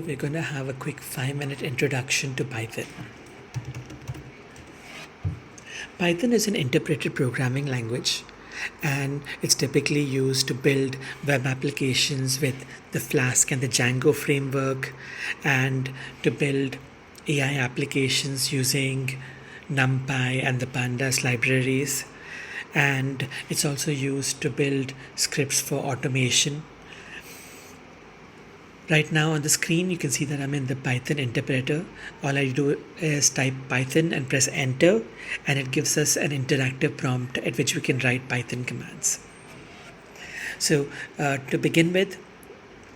We're going to have a quick 5-minute introduction to Python. Python is an interpreted programming language, and it's typically used to build web applications with the Flask and the Django framework, and to build AI applications using NumPy and the Pandas libraries. And it's also used to build scripts for automation. Right now on the screen, you can see that I'm in the Python interpreter. All I do is type Python and press enter, and it gives us an interactive prompt at which we can write Python commands. So to begin with,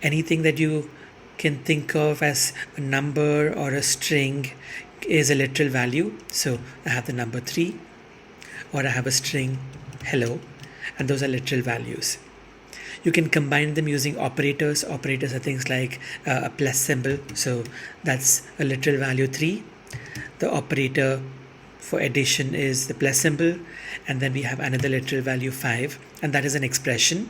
anything that you can think of as a number or a string is a literal value. So I have the number 3, or I have a string hello, and those are literal values. You can combine them using operators. Operators are things like a plus symbol, so that's a literal value 3. The operator for addition is the plus symbol, and then we have another literal value 5, and that is an expression.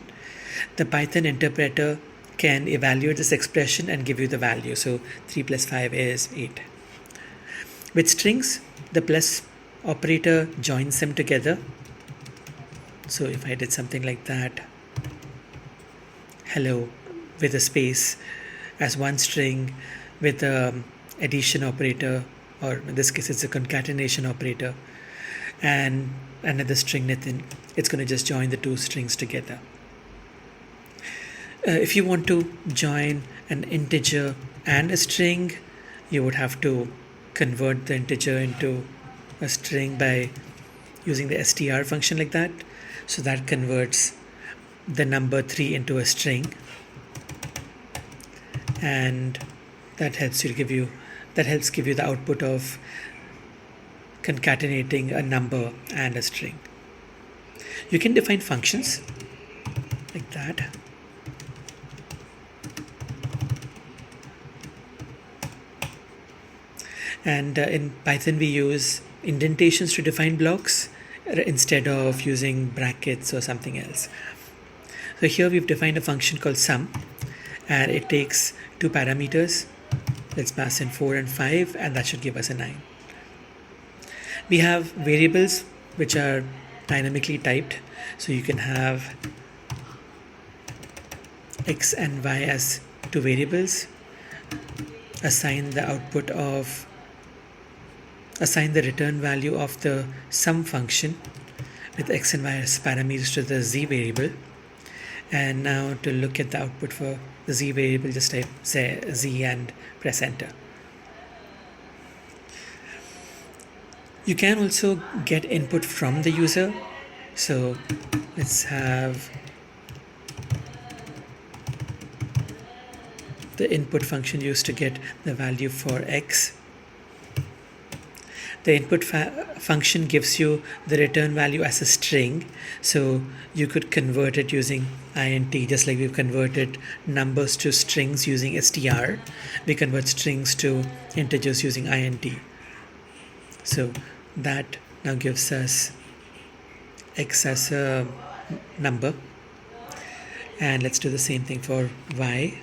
The Python interpreter can evaluate this expression and give you the value. So 3 plus 5 is 8. With strings, the plus operator joins them together. So if I did something like that, hello with a space as one string with a addition operator, or in this case it's a concatenation operator, and another string Nitin, it's going to just join the two strings together. If you want to join an integer and a string, you would have to convert the integer into a string by using the str function like that. So that converts the number 3 into a string, and that helps give you the output of concatenating a number and a string. You can define functions like that. And in Python we use indentations to define blocks instead of using brackets or something else. So here we've defined a function called sum, and it takes 2 parameters. Let's pass in 4 and 5, and that should give us a 9. We have variables which are dynamically typed. So you can have x and y as 2 variables, assign the return value of the sum function with x and y as parameters to the z variable. And now to look at the output for the z variable, just type say z and press enter. You can also get input from the user. So let's have the input function used to get the value for x. The input function gives you the return value as a string, so you could convert it using int, just like we've converted numbers to strings using str. We convert strings to integers using int. So that now gives us x as a number, and let's do the same thing for y.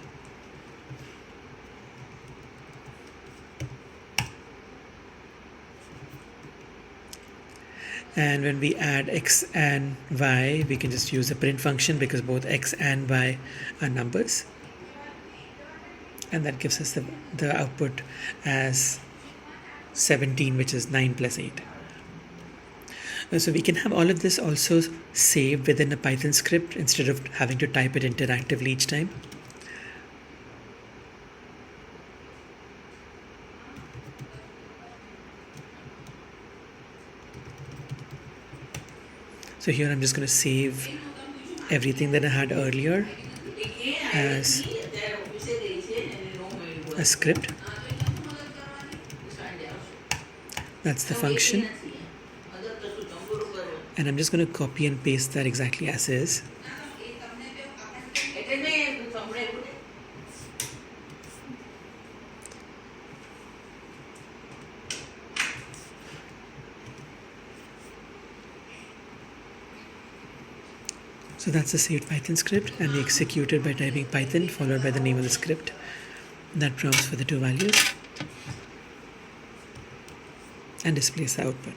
And when we add x and y, we can just use the print function because both x and y are numbers. And that gives us the output as 17, which is 9 plus 8. So we can have all of this also saved within a Python script instead of having to type it interactively each time. So here I'm just going to save everything that I had earlier as a script. That's the function. And I'm just going to copy and paste that exactly as is. So that's the saved Python script, and we execute it by typing Python followed by the name of the script. that prompts for the two values and displays the output.